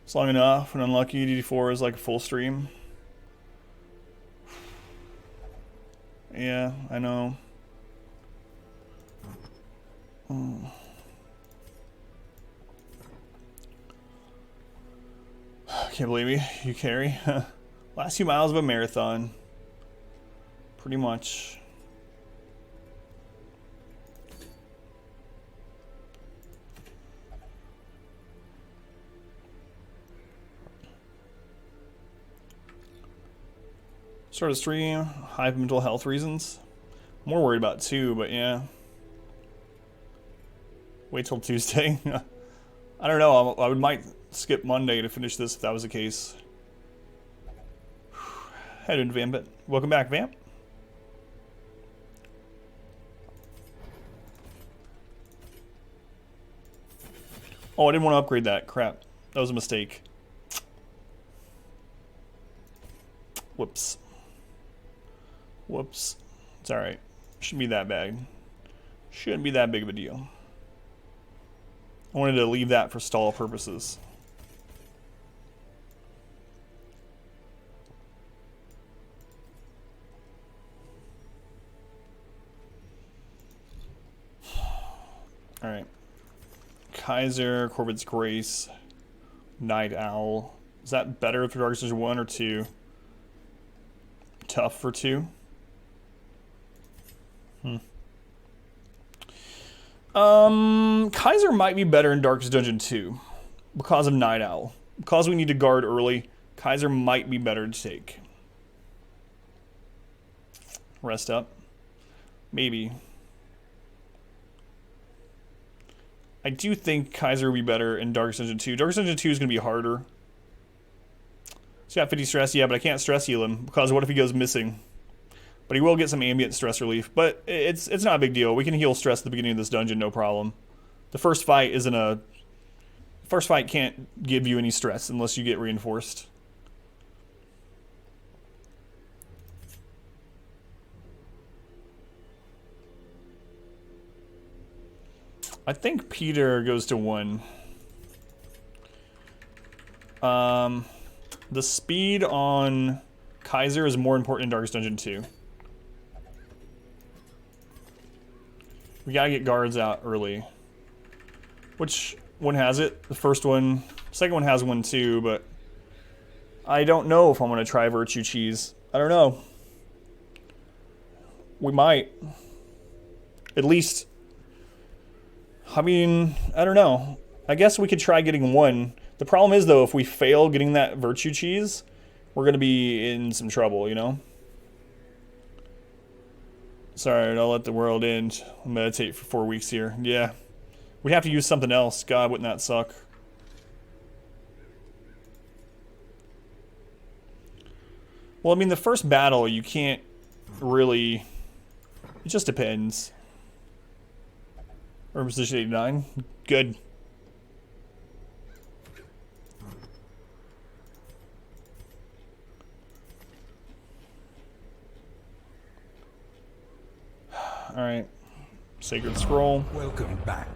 Speaker 1: It's long enough and unlucky. DD4 is like a full stream. Yeah, I know. Can't believe you carry. Last few miles of a marathon. Pretty much. Start a stream, high mental health reasons. I'm more worried about 2, but yeah. Wait till Tuesday. I don't know, I might skip Monday to finish this if that was the case. Hello, Vamp. Welcome back, Vamp. Oh, I didn't want to upgrade that. Crap. That was a mistake. Whoops. Whoops. It's alright. Shouldn't be that bad. Shouldn't be that big of a deal. I wanted to leave that for stall purposes. Alright. Kaiser, Corbett's Grace, Night Owl. Is that better for Dark Dungeon 1 or 2? Tough for 2? Kaiser might be better in Darkest Dungeon 2 because of Night Owl. Because we need to guard early, Kaiser might be better to take. Rest up. Maybe. I do think Kaiser will be better in Darkest Dungeon 2. Darkest Dungeon 2 is going to be harder. He's got 50 stress, yeah, but I can't stress heal him because what if he goes missing? But he will get some ambient stress relief. But it's not a big deal. We can heal stress at the beginning of this dungeon, no problem. The first fight isn't a... First fight can't give you any stress unless you get reinforced. I think Peter goes to 1. The speed on Kaiser is more important in Darkest Dungeon 2. We gotta get guards out early. Which one has it? The first one. Second one has one too, but I don't know if I'm gonna try Virtue Cheese. I don't know. We might. At least, I mean, I don't know. I guess we could try getting 1. The problem is though, if we fail getting that Virtue Cheese, we're gonna be in some trouble, you know? Sorry, I'll let the world end. I'll meditate for 4 weeks here. Yeah. We'd have to use something else. God, wouldn't that suck? Well, I mean, the first battle, you can't really... It just depends. Urban position 89. Good. Alright. Sacred Scroll.
Speaker 2: Welcome back.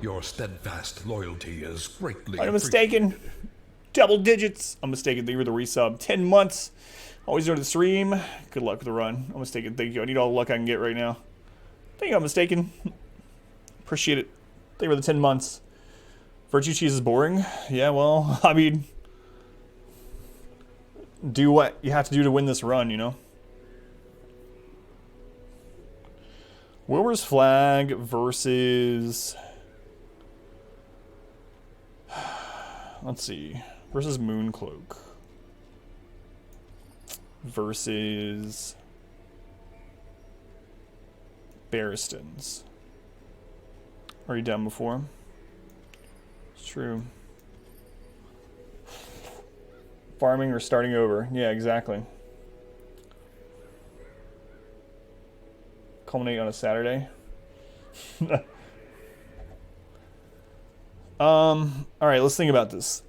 Speaker 2: Your steadfast loyalty is greatly
Speaker 1: I'm mistaken. Double digits. I'm mistaken. Thank you for the resub. 10 months. Always doing the stream. Good luck with the run. I'm mistaken. Thank you. I need all the luck I can get right now. Thank you. I'm mistaken. Appreciate it. Thank you for the 10 months. Virtue Cheese is boring. Yeah, well, I mean, do what you have to do to win this run, you know? Wilbur's Flag versus... Let's see. Versus Mooncloak. Versus... Barristons. Are you done before? It's true. Farming or starting over. Yeah, exactly. Culminate on a Saturday. Alright, let's think about this.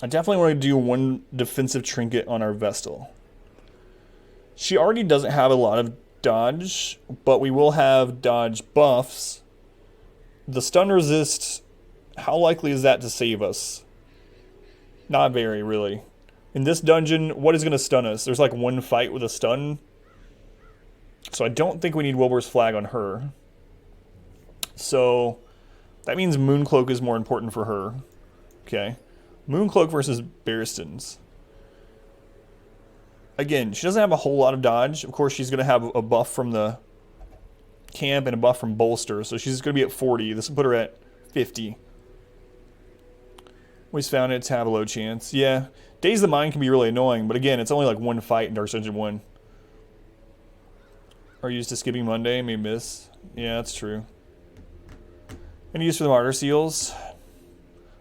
Speaker 1: I definitely want to do 1 defensive trinket on our Vestal. She already doesn't have a lot of dodge, but we will have dodge buffs. The stun resist, how likely is that to save us? Not very, really. In this dungeon, what is going to stun us? There's like 1 fight with a stun. So I don't think we need Wilbur's Flag on her. So that means Mooncloak is more important for her. Okay. Mooncloak versus Barristons. Again, she doesn't have a whole lot of dodge. Of course, she's going to have a buff from the camp and a buff from Bolster. So she's going to be at 40. This will put her at 50. Always found it to have a low chance. Yeah. Daze the Mind can be really annoying. But again, it's only like 1 fight in Dark Dungeon 1. Are used to skipping Monday, may miss. Yeah, that's true. Any use for the Martyr Seals?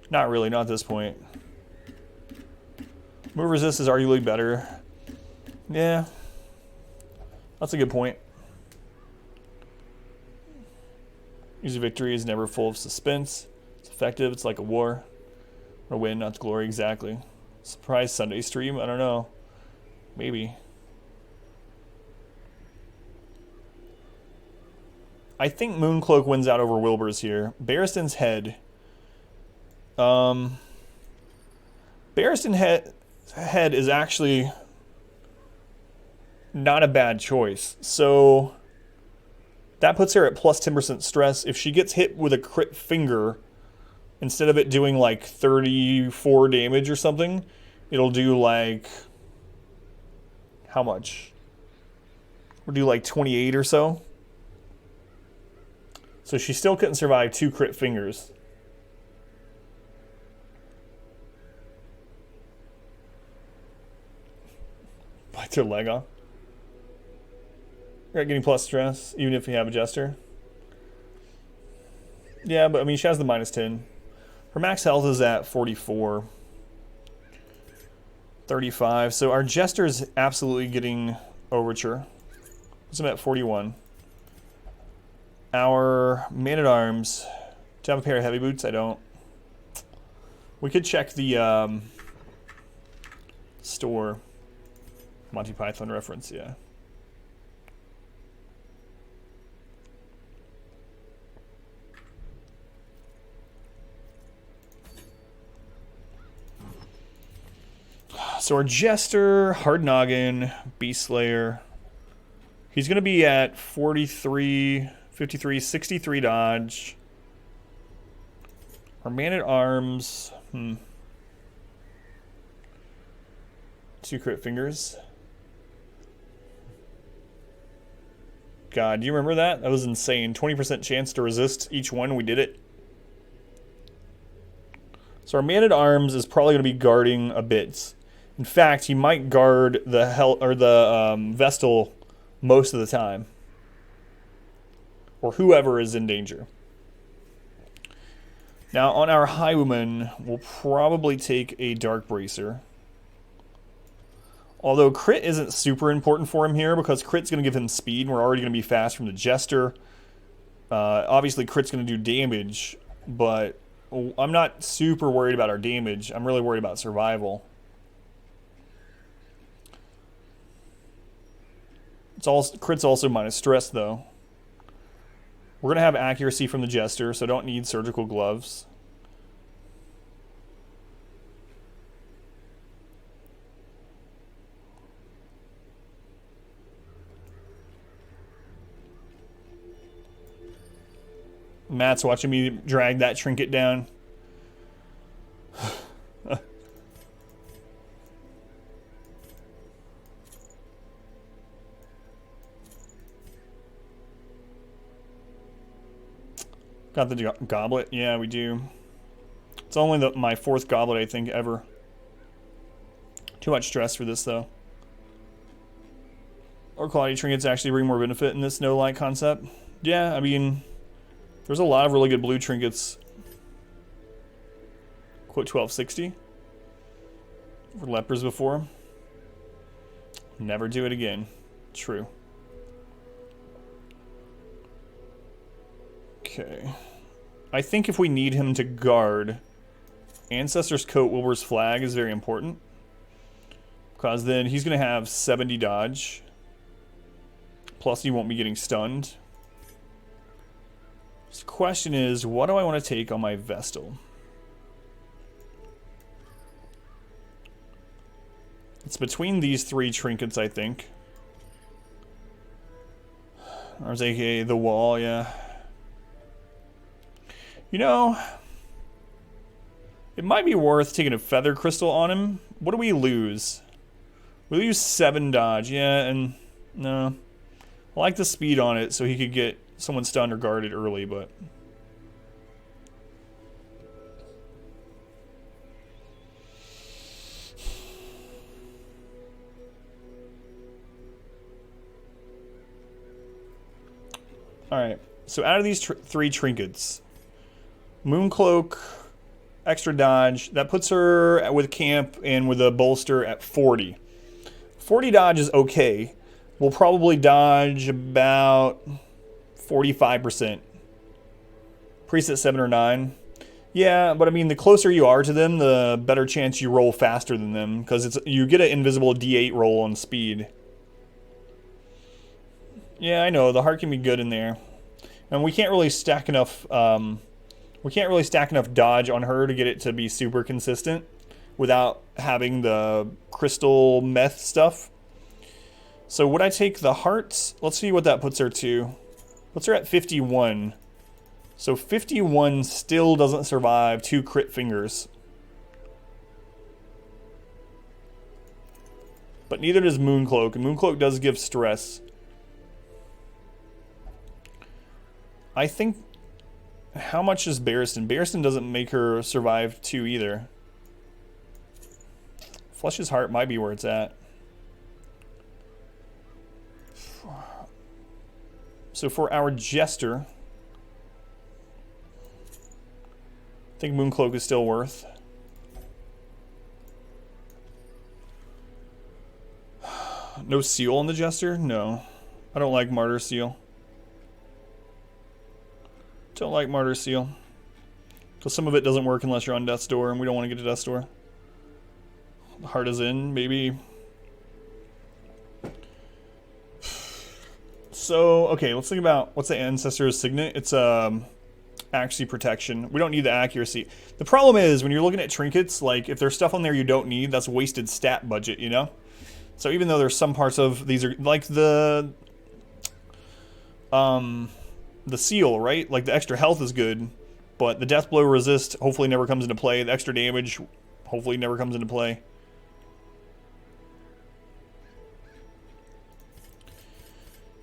Speaker 1: Not really, not at this point. Move resist is arguably better. Yeah. That's a good point. Easy victory is never full of suspense. It's effective. It's like a war. A win, not glory. Exactly. Surprise Sunday stream? I don't know. Maybe. I think Mooncloak wins out over Wilbur's here. Barristan's head. Barristan head is actually not a bad choice. So that puts her at plus 10% stress. If she gets hit with a crit finger, instead of it doing like 34 damage or something, it'll do like, how much? We'll do like 28 or so. So she still couldn't survive 2 crit fingers. Bites her leg off. You're getting plus stress, even if you have a Jester. Yeah, but I mean, she has the minus 10. Her max health is at 44. 35. So our Jester is absolutely getting Overture. What's him at 41? Our Man-at-Arms. Do I have a pair of heavy boots? I don't. We could check the store. Monty Python reference, yeah. So our Jester, Hard Noggin, Beast Slayer. He's going to be at 43, 53, 63 dodge. Our Man-at-Arms. 2 crit fingers. God, do you remember that? That was insane. 20% chance to resist each one. We did it. So our Man-at-Arms is probably going to be guarding a bit. In fact, he might guard the Vestal most of the time. Or whoever is in danger. Now, on our Highwayman, we'll probably take a Dark Bracer. Although crit isn't super important for him here because crit's going to give him speed. And we're already going to be fast from the Jester. Obviously, crit's going to do damage, but I'm not super worried about our damage. I'm really worried about survival. Crit's also minus stress, though. We're going to have accuracy from the Jester, so don't need surgical gloves. Matt's watching me drag that trinket down. Got the goblet? Yeah, we do. It's only my 4th goblet, I think, ever. Too much stress for this, though. Or quality trinkets actually bring more benefit in this no-light concept. Yeah, I mean, there's a lot of really good blue trinkets. Quote 1260. For lepers before. Never do it again. True. Okay. I think if we need him to guard, Ancestor's Coat, Wilbur's Flag is very important. Because then he's going to have 70 dodge. Plus he won't be getting stunned. So the question is, what do I want to take on my Vestal? It's between these 3 trinkets, I think. There's aka the wall, yeah. You know, it might be worth taking a Feather Crystal on him. What do we lose? We lose 7 dodge, yeah, and no. I like the speed on it so he could get someone stunned or guarded early, but... Alright, so out of these 3 trinkets, Mooncloak extra dodge. That puts her with camp and with a bolster at 40. 40 dodge is okay. We'll probably dodge about 45%. Priest at 7 or 9. Yeah, but I mean, the closer you are to them, the better chance you roll faster than them, because you get an invisible D8 roll on speed. Yeah, I know, the heart can be good in there. And we can't really stack enough dodge on her to get it to be super consistent without having the crystal meth stuff. So would I take the hearts? Let's see what that puts her to. Puts her at 51. So 51 still doesn't survive 2 crit fingers. But neither does Mooncloak, and Mooncloak does give stress. I think... How much is Barristan? Barristan doesn't make her survive 2 either. Flesh's Heart might be where it's at. So for our Jester... I think Mooncloak is still worth. No seal on the Jester? No. I don't like Martyr Seal. Don't like Martyr Seal. Because some of it doesn't work unless you're on Death's Door, and we don't want to get to Death's Door. The heart is in, maybe. So, okay, let's think about what's the Ancestor's Signet. It's accuracy protection. We don't need the accuracy. The problem is when you're looking at trinkets, like if there's stuff on there you don't need, that's wasted stat budget, you know? So even though there's some parts of these are like the seal, right? Like the extra health is good, but the death blow resist hopefully never comes into play. The extra damage hopefully never comes into play.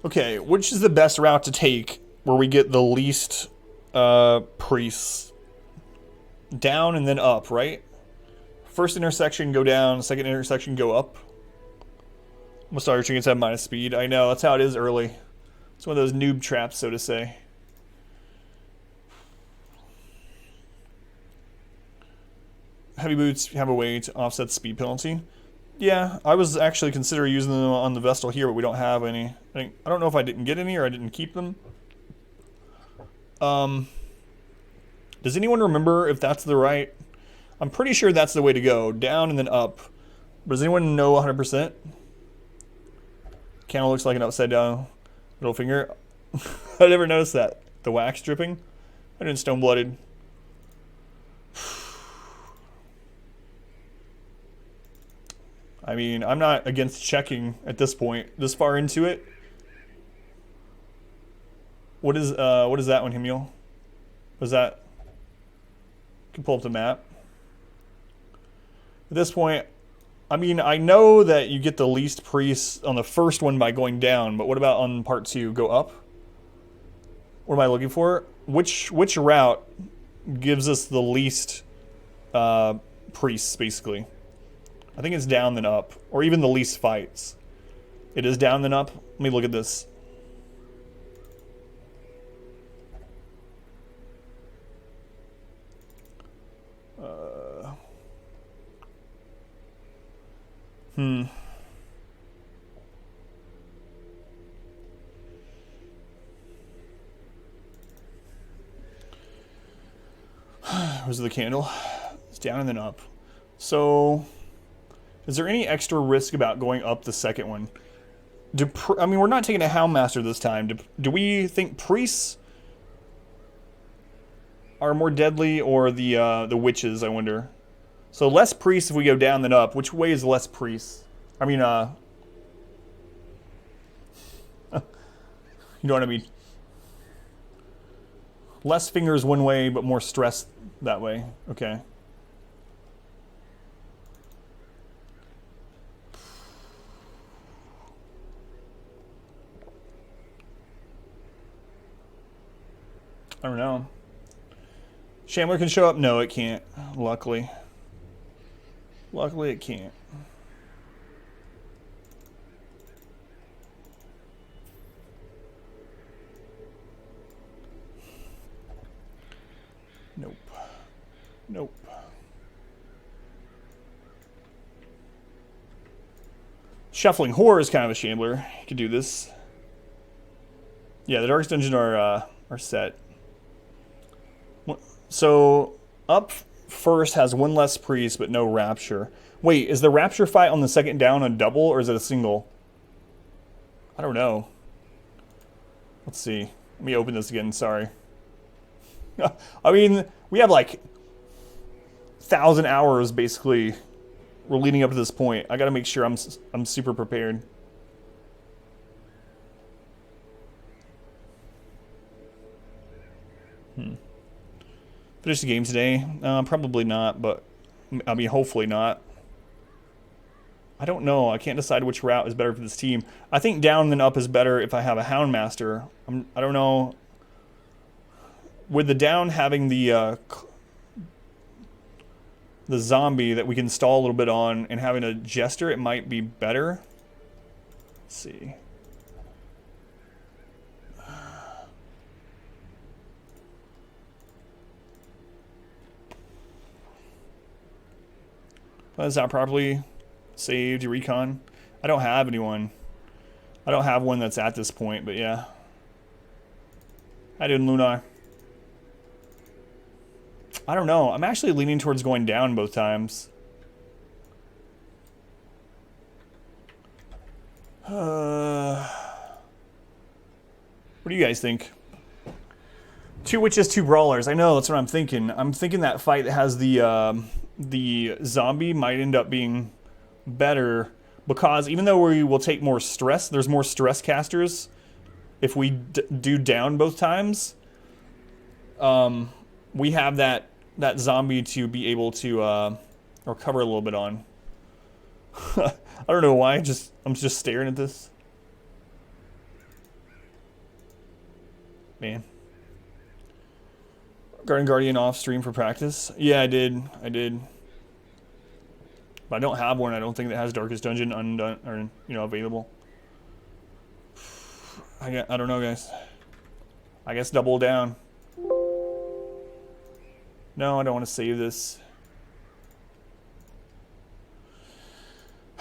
Speaker 1: Okay, which is the best route to take where we get the least priests? Down and then up, right? First intersection go down, second intersection go up. Most of our trinkets have minus speed. I know, that's how it is early. It's one of those noob traps, so to say. Heavy boots have a way to offset the speed penalty. Yeah, I was actually considering using them on the Vestal here, but we don't have any. I don't know if I didn't get any or I didn't keep them. Does anyone remember if that's the right... I'm pretty sure that's the way to go. Down and then up. But does anyone know 100%? Candle looks like an upside down middle finger. I never noticed that. The wax dripping. I didn't stone blooded. I mean, I'm not against checking at this point. This far into it. What is that one, Himiel? Was that? You can pull up the map. At this point, I mean, I know that you get the least priests on the first one by going down, but what about on part 2? Go up? What am I looking for? Which route gives us the least priests, basically? I think it's down then up, or even the least fights. It is down then up. Let me look at this. Where's the candle? It's down and then up. So, is there any extra risk about going up the second one? I mean, we're not taking a Houndmaster this time. Do we think priests are more deadly, or the witches, I wonder? So less priests if we go down than up. Which way is less priests? I mean, you know what I mean? Less fingers one way, but more stress that way. Okay. I don't know. Shambler can show up? No, it can't. Luckily. Luckily, it can't. Nope. Nope. Shuffling Horror is kind of a shambler. You could do this. Yeah, the Darkest Dungeon are set. So up first has one less priest, but no rapture. Wait, is the rapture fight on the second down a double, or is it a single? I don't know. Let's see. Let me open this again. Sorry. I mean, we have like 1,000 hours basically. We're leading up to this point. I got to make sure I'm super prepared. Finish the game today? Probably not, but I mean, hopefully not. I don't know. I can't decide which route is better for this team. I think down than up is better if I have a Houndmaster. I don't know. With the down having the zombie that we can stall a little bit on and having a Jester, it might be better. Let's see. That's not properly saved. Recon. I don't have anyone. I don't have one that's at this point, but yeah. How you doing, Lunar? I don't know. I'm actually leaning towards going down both times. What do you guys think? 2 witches, 2 brawlers. I know, that's what I'm thinking. I'm thinking that fight that has the zombie might end up being better because even though we will take more stress, there's more stress casters if we do down both times. We have that zombie to be able to recover a little bit on. I don't know why. I'm just staring at this. Man. Guardian off stream for practice. Yeah, I did. But I don't have one. I don't think that has Darkest Dungeon undone or available. I don't know, guys. I guess double down. No, I don't want to save this.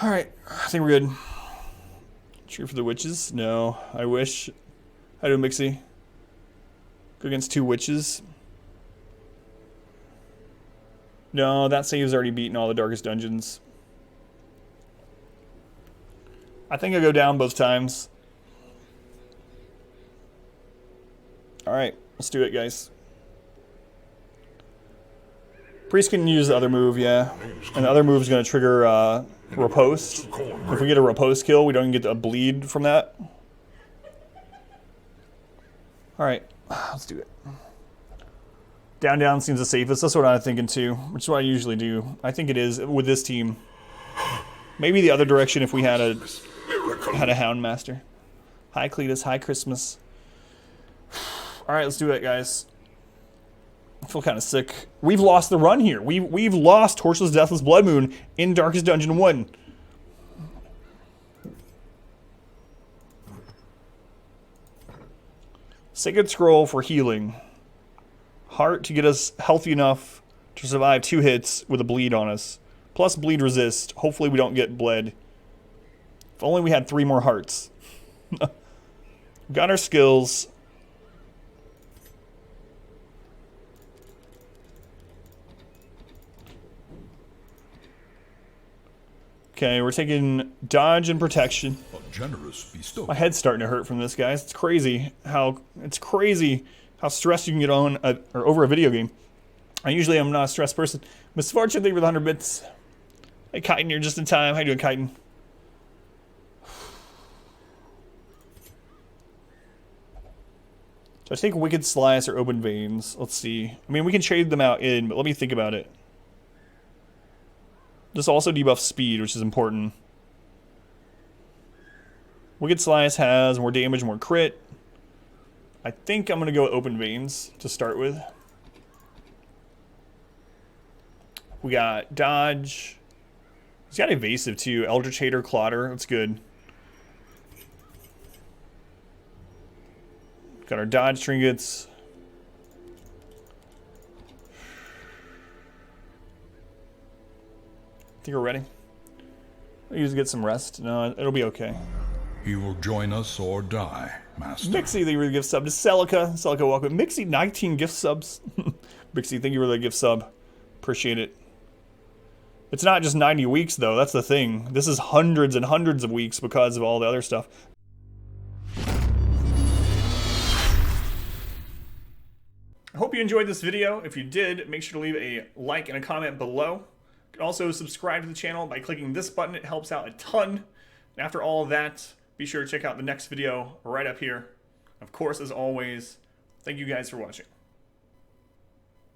Speaker 1: Alright, I think we're good. True for the witches? No, I wish. How do Mixie? Go against 2 witches. No, that save's already beaten all the Darkest Dungeons. I think I go down both times. Alright, let's do it, guys. Priest can use the other move, yeah. And the other move is going to trigger riposte. If we get a riposte kill, we don't even get a bleed from that. Alright, let's do it. Down seems the safest. That's what I'm thinking too, which is what I usually do. I think it is with this team. Maybe the other direction if we had a Houndmaster. Hi Cletus, hi Christmas. Alright, let's do it, guys. I feel kind of sick. We've lost the run here. We've lost Torchless, Deathless, Blood Moon in Darkest Dungeon 1. Sacred Scroll for healing. Heart to get us healthy enough to survive 2 hits with a bleed on us. Plus bleed resist. Hopefully we don't get bled. If only we had 3 more hearts. Got our skills. Okay, we're taking dodge and protection.
Speaker 2: A generous bestow.
Speaker 1: My head's starting to hurt from this, guys. It's crazy how stressed you can get on or over a video game. I usually am not a stressed person. Misfortune, thank you for the 100 bits. Hey, Chitin, you're just in time. How you doing, Chitin? So I take Wicked Slice or Open Veins. Let's see. I mean, we can trade them out in, but let me think about it. This also debuffs speed, which is important. Wicked Slice has more damage, more crit. I think I'm going to go with Open Veins to start with. We got Dodge. He's got Evasive too. Eldritch Hater, Clotter. That's good. Got our Dodge Trinkets. Think we're ready? You just get some rest. No, it'll be okay.
Speaker 2: He will join us or die, Master.
Speaker 1: Mixie, thank you for the gift sub to Celica. Celica, welcome. Mixie, 19 gift subs. Mixie, thank you for the gift sub. Appreciate it. It's not just 90 weeks, though. That's the thing. This is hundreds and hundreds of weeks because of all the other stuff. I hope you enjoyed this video. If you did, make sure to leave a like and a comment below. You can also subscribe to the channel by clicking this button. It helps out a ton. And after all of that, be sure to check out the next video right up here. Of course, as always, thank you guys for watching.